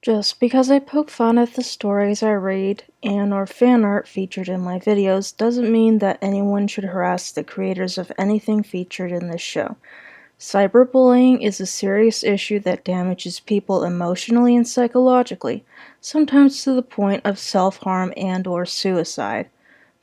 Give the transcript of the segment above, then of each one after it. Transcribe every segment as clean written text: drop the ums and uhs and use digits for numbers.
Just because I poke fun at the stories I read and or fan art featured in my videos doesn't mean that anyone should harass the creators of anything featured in this show. Cyberbullying is a serious issue that damages people emotionally and psychologically, sometimes to the point of self-harm and or suicide.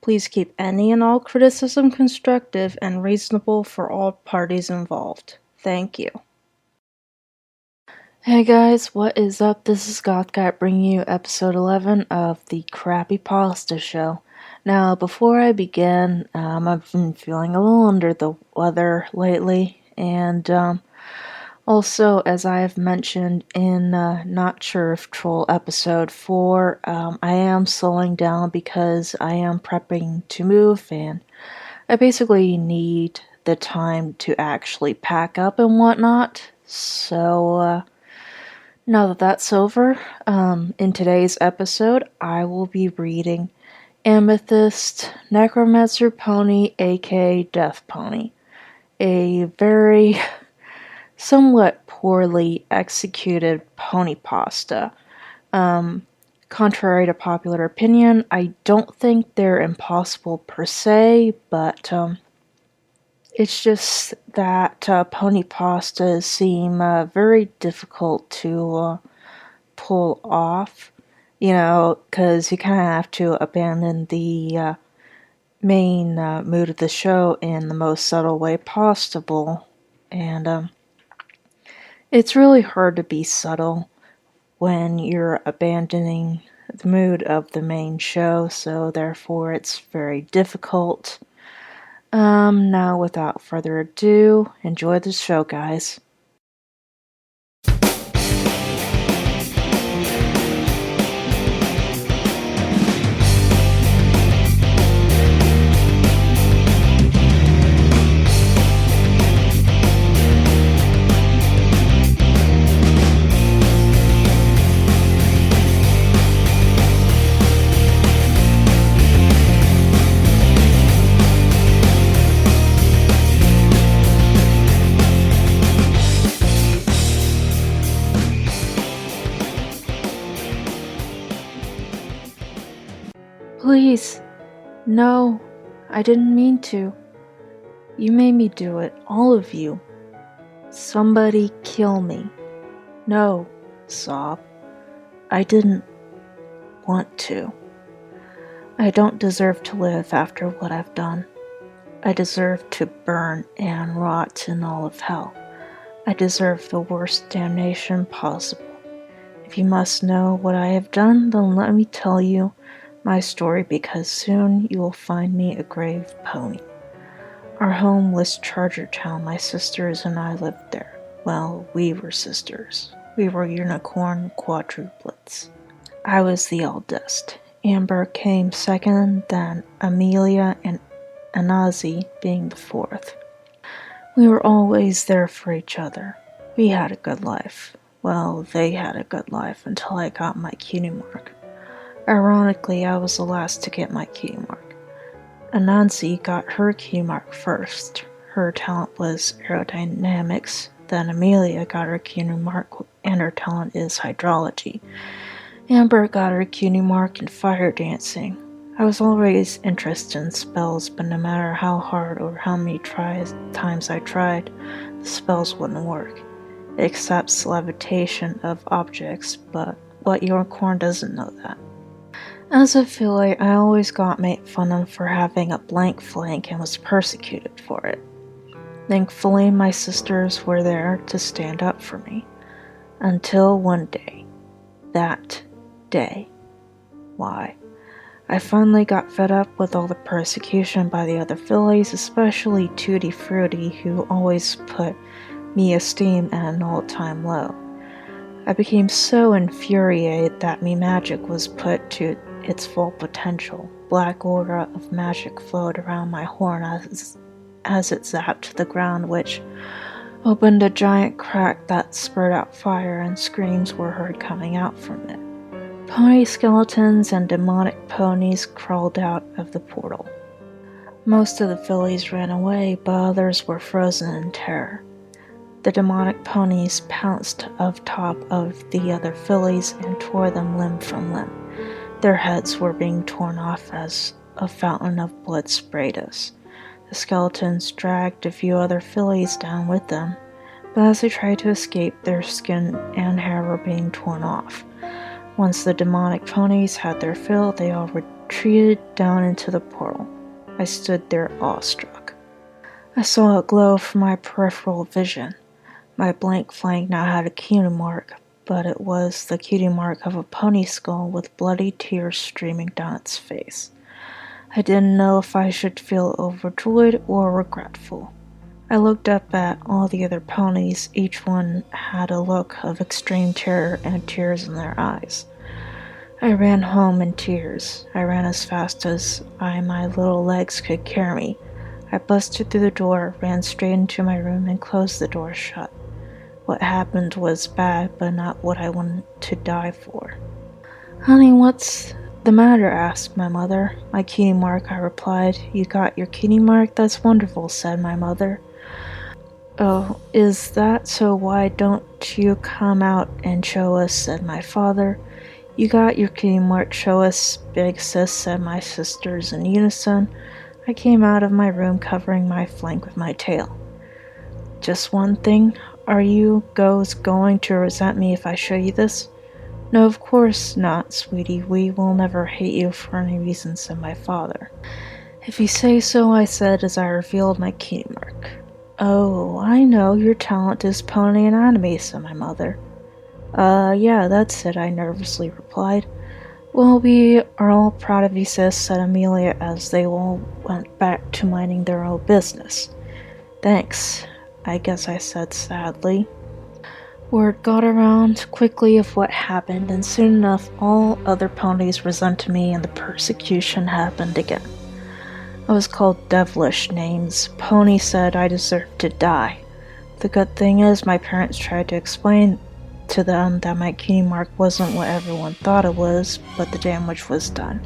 Please keep any and all criticism constructive and reasonable for all parties involved. Thank you. Hey guys, what is up? This is GothGuy bringing you episode 11 of the Crappypasta show. Now, before I begin, I've been feeling a little under the weather lately, and also, as I have mentioned in Not Sure If Troll episode 4, I am slowing down because I am prepping to move, and I basically need the time to actually pack up and whatnot, so now that that's over, in today's episode, I will be reading Amethyst, Necromancer Pony, aka Death Pony. A very somewhat poorly executed pony pasta. Contrary to popular opinion, I don't think they're impossible per se, but it's just that pony pastas seem very difficult to pull off, because you kind of have to abandon the main mood of the show in the most subtle way possible, and it's really hard to be subtle when you're abandoning the mood of the main show, so therefore it's very difficult. Now without further ado, enjoy the show, guys. Please. No, I didn't mean to. You made me do it, all of you. Somebody kill me. No, sob. I didn't want to. I don't deserve to live after what I've done. I deserve to burn and rot in all of hell. I deserve the worst damnation possible. If you must know what I have done, then let me tell you my story, because soon you will find me a grave pony. Our home was Charger Town. My sisters and I lived there. Well, we were sisters. We were unicorn quadruplets. I was the eldest. Amber came second, then Amelia, and Anazi being the fourth. We were always there for each other. We had a good life. Well, they had a good life until I got my cutie mark. Ironically, I was the last to get my cutie mark. Anansi got her cutie mark first. Her talent was aerodynamics. Then Amelia got her cutie mark, and her talent is hydrology. Amber got her cutie mark in fire dancing. I was always interested in spells, but no matter how hard or how many times I tried, the spells wouldn't work. It accepts levitation of objects, but what unicorn doesn't know that? As a filly, I always got made fun of for having a blank flank and was persecuted for it. Thankfully, my sisters were there to stand up for me. Until one day. That day. Why? I finally got fed up with all the persecution by the other fillies, especially Tutti Frutti, who always put me esteem at an all-time low. I became so infuriated that me magic was put to its full potential. Black aura of magic flowed around my horn as it zapped the ground, which opened a giant crack that spurted out fire, and screams were heard coming out from it. Pony skeletons and demonic ponies crawled out of the portal. Most of the fillies ran away, but others were frozen in terror. The demonic ponies pounced of top of the other fillies and tore them limb from limb. Their heads were being torn off as a fountain of blood sprayed us. The skeletons dragged a few other fillies down with them, but as they tried to escape, their skin and hair were being torn off. Once the demonic ponies had their fill, they all retreated down into the portal. I stood there awestruck. I saw a glow from my peripheral vision. My blank flank now had a cutie mark, but it was the cutie mark of a pony skull with bloody tears streaming down its face. I didn't know if I should feel overjoyed or regretful. I looked up at all the other ponies. Each one had a look of extreme terror and tears in their eyes. I ran home in tears. I ran as fast as my little legs could carry me. I busted through the door, ran straight into my room, and closed the door shut. What happened was bad, but not what I wanted to die for. "Honey, what's the matter?" asked my mother. "My cutie mark," I replied. "You got your cutie mark? That's wonderful," said my mother. "Oh, is that so? Why don't you come out and show us?" said my father. "You got your cutie mark, show us, big sis," said my sisters in unison. I came out of my room covering my flank with my tail. "Just one thing, are you going to resent me if I show you this?" "No, of course not, sweetie. We will never hate you for any reason," said my father. "If you say so," I said as I revealed my cutie mark. "Oh, I know, your talent is pony anatomy," said my mother. Yeah, that's it," I nervously replied. "Well, we are all proud of you, sis," said Amelia as they all went back to minding their own business. "Thanks, I guess," I said sadly. Word got around quickly of what happened, and soon enough all other ponies resented me and the persecution happened again. I was called devilish names. Pony said I deserved to die. The good thing is my parents tried to explain to them that my cutie mark wasn't what everyone thought it was, but the damage was done.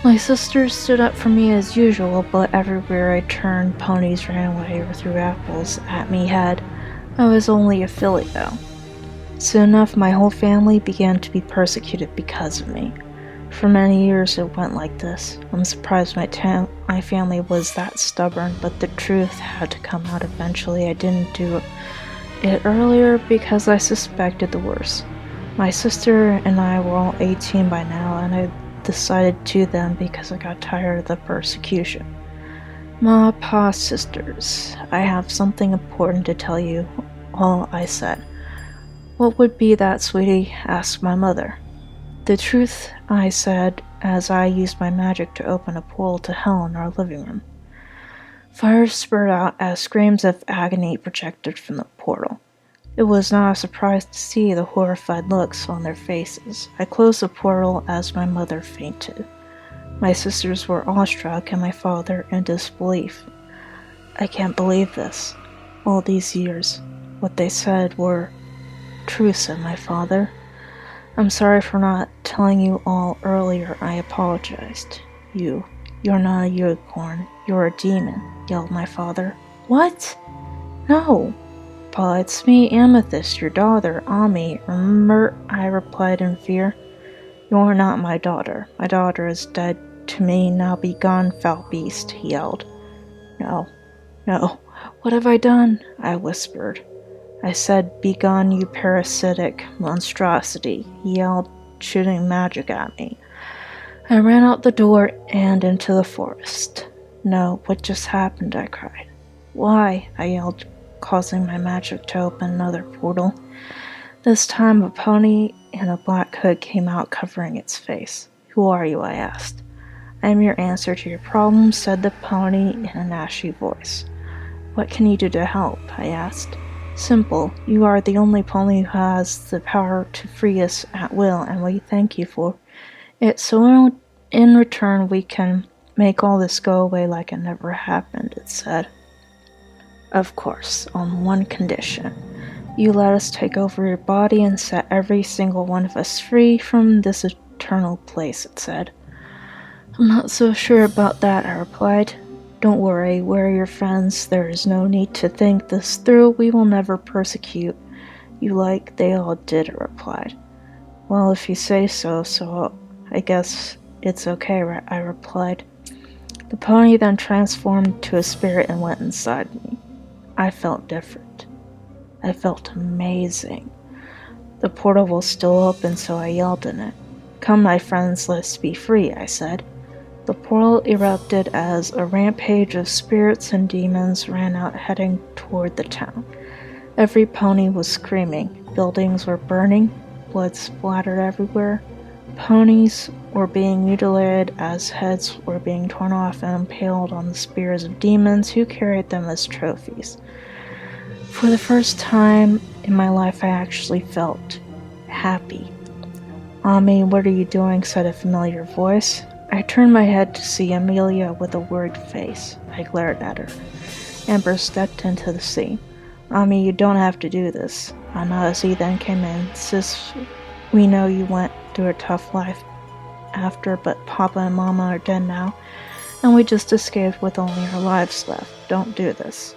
My sisters stood up for me as usual, but everywhere I turned, ponies ran away or threw apples at me head. I was only a filly, though. Soon enough, my whole family began to be persecuted because of me. For many years it went like this. I'm surprised my family was that stubborn, but the truth had to come out eventually. I didn't do it earlier because I suspected the worst. My sister and I were all 18 by now, and I decided to then because I got tired of the persecution. "Ma, Pa, sisters, I have something important to tell you," all I said. "What would be that, sweetie?" asked my mother. "The truth," I said, as I used my magic to open a portal to hell in our living room. Fire spurted out as screams of agony projected from the portal. It was not a surprise to see the horrified looks on their faces. I closed the portal as my mother fainted. My sisters were awestruck and my father in disbelief. "I can't believe this. All these years, what they said were true," said my father. "I'm sorry for not telling you all earlier," I apologized. You're not a unicorn. You're a demon," yelled my father. "What? No. Pa, it's me, Amethyst, your daughter, Ami. Remember?" I replied in fear. "You're not my daughter. My daughter is dead to me. Now be gone, foul beast," he yelled. No. What have I done?" I whispered. I said, "Be gone, you parasitic monstrosity," he yelled, shooting magic at me. I ran out the door and into the forest. "No, what just happened?" I cried. "Why?" I yelled, causing my magic to open another portal. This time a pony in a black hood came out covering its face. "Who are you?" I asked. "I am your answer to your problem," said the pony in an ashy voice. "What can you do to help?" I asked. "Simple. You are the only pony who has the power to free us at will, and we thank you for it. So in return we can make all this go away like it never happened," it said. "Of course, on one condition. You let us take over your body and set every single one of us free from this eternal place," it said. "I'm not so sure about that," I replied. Don't worry, we're your friends. There is no need to think this through. We will never persecute you like they all did, I replied. Well, if you say so, I guess it's okay, I replied. The pony then transformed to a spirit and went inside me. I felt different. I felt amazing. The portal was still open, so I yelled in it. Come, my friends, let's be free, I said. The portal erupted as a rampage of spirits and demons ran out heading toward the town. Every pony was screaming. Buildings were burning. Blood splattered everywhere. Ponies were being mutilated as heads were being torn off and impaled on the spears of demons who carried them as trophies. For the first time in my life, I actually felt happy. Ami, what are you doing? Said a familiar voice. I turned my head to see Amelia with a worried face. I glared at her. Amber stepped into the scene. Ami, you don't have to do this. Anazi then came in. Sis, we know you went through a tough life after, but Papa and Mama are dead now, and we just escaped with only our lives left. Don't do this.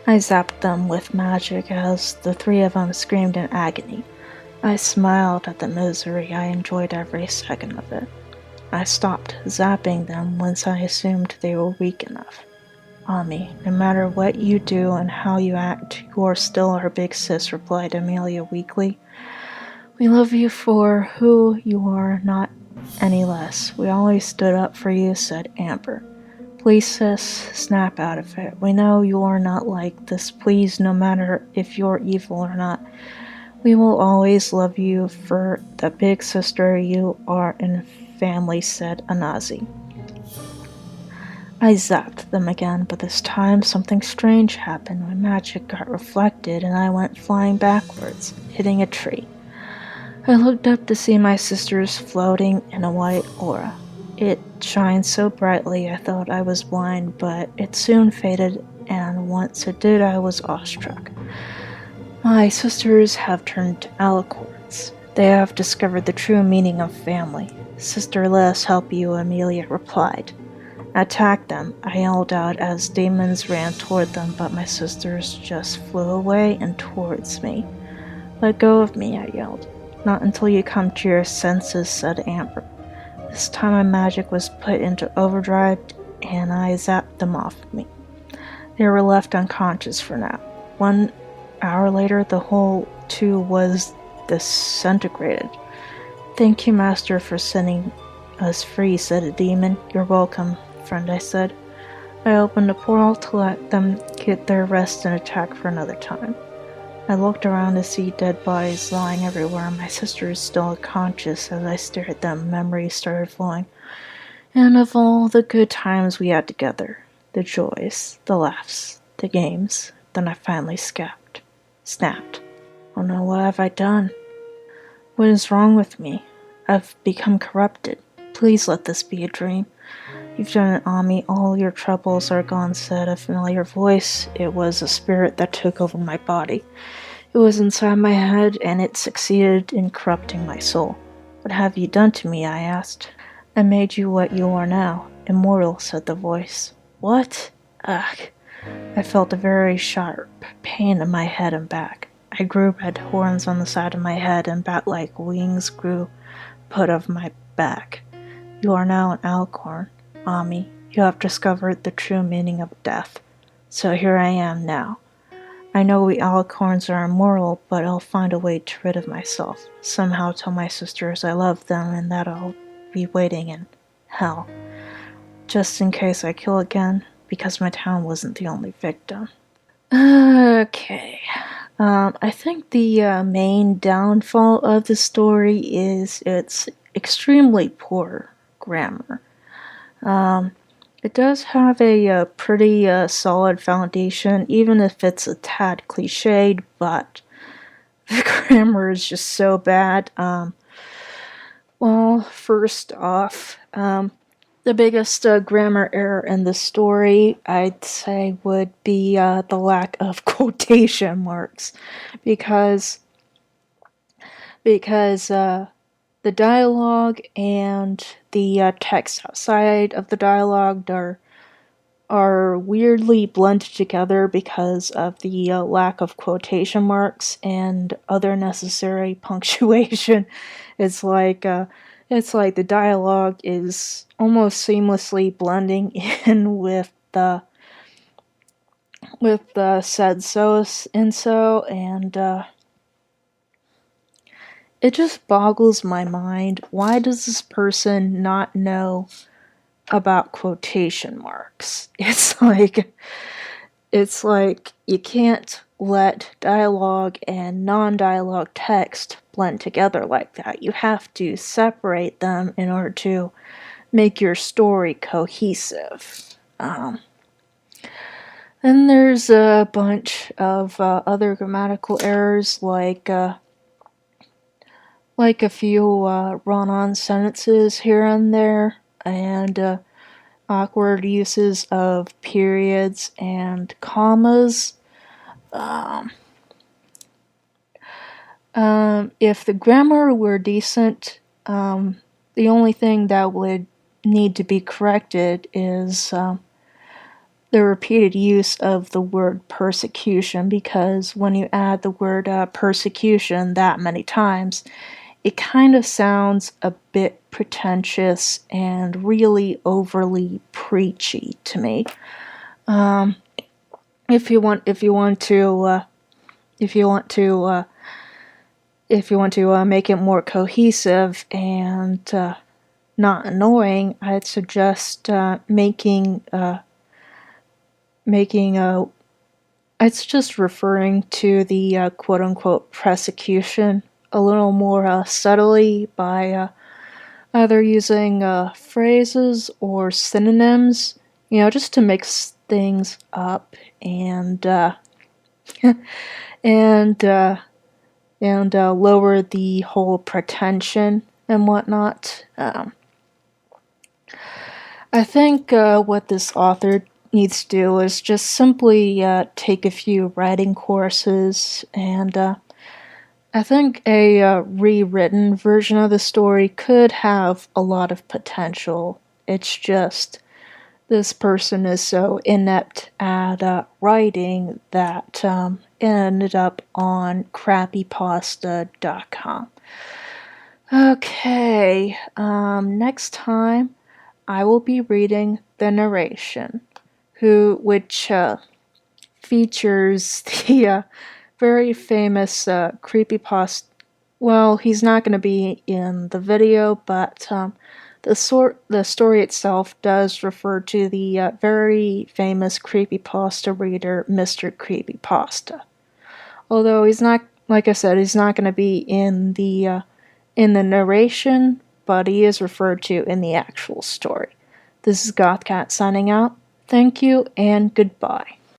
I zapped them with magic as the three of them screamed in agony. I smiled at the misery. I enjoyed every second of it. I stopped zapping them once I assumed they were weak enough. Ami, no matter what you do and how you act, you're still our big sis, replied Amelia weakly. We love you for who you are, not any less. We always stood up for you, said Amber. Please, sis, snap out of it. We know you are not like this. Please, no matter if you're evil or not. We will always love you for the big sister you are in family, said Anazi. I zapped them again, but this time something strange happened. My magic got reflected and I went flying backwards, hitting a tree. I looked up to see my sisters floating in a white aura. It shined so brightly I thought I was blind, but it soon faded, and once it did, I was awestruck. My sisters have turned to alicorns. They have discovered the true meaning of family. Sister, let us help you, Amelia replied. Attack them, I yelled out as demons ran toward them, but my sisters just flew away and towards me. Let go of me, I yelled. Not until you come to your senses, said Amber. This time my magic was put into overdrive and I zapped them off me. They were left unconscious for now. 1 hour later, the whole two was disintegrated. Thank you, Master, for setting us free, said a demon. You're welcome, friend, I said. I opened a portal to let them get their rest and attack for another time. I looked around to see dead bodies lying everywhere. My sister is still unconscious. As I stared at them, memories started flowing. And of all the good times we had together, the joys, the laughs, the games, then I finally snapped. Oh no, what have I done? What is wrong with me? I've become corrupted. Please let this be a dream. You've done it, Ami. All your troubles are gone, said a familiar voice. It was a spirit that took over my body. It was inside my head, and it succeeded in corrupting my soul. What have you done to me? I asked. I made you what you are now. Immortal, said the voice. What? Ugh. I felt a very sharp pain in my head and back. I grew red horns on the side of my head, and bat-like wings grew put of my back. You are now an alicorn. Ami, you have discovered the true meaning of death. So here I am now. I know we alicorns are immortal, but I'll find a way to rid of myself. Somehow tell my sisters I love them and that I'll be waiting in hell. Just in case I kill again, because my town wasn't the only victim. Okay. I think the main downfall of the story is its extremely poor grammar. It does have a pretty solid foundation, even if it's a tad cliched, but the grammar is just so bad. Well, first off, the biggest grammar error in the story, I'd say, would be the lack of quotation marks, because the dialogue and the text outside of the dialogue are are weirdly blended together because of the lack of quotation marks and other necessary punctuation. It's like the dialogue is almost seamlessly blending in with the said so and so, and it just boggles my mind. Why does this person not know about quotation marks? It's like you can't let dialogue and non-dialogue text blend together like that. You have to separate them in order to make your story cohesive. Then there's a bunch of other grammatical errors, like a few run-on sentences here and there, and awkward uses of periods and commas. If the grammar were decent, the only thing that would need to be corrected is the repeated use of the word persecution, because when you add the word persecution that many times, it kind of sounds a bit pretentious and really overly preachy to me. If you want to make it more cohesive and not annoying, I'd suggest it's just referring to the quote-unquote persecution a little more subtly by either using phrases or synonyms, just to mix things up and and lower the whole pretension and whatnot. I think what this author needs to do is just simply take a few writing courses, and I think a rewritten version of the story could have a lot of potential. It's just this person is so inept at writing that it ended up on Crappypasta.com. Okay, next time I will be reading the narration, which features the very famous creepypasta. Well, he's not going to be in the video, but the story itself does refer to the very famous creepypasta reader, Mr. Creepypasta. Although he's not, like I said, he's not going to be in the narration, but he is referred to in the actual story. This is Gothcat signing out. Thank you and goodbye.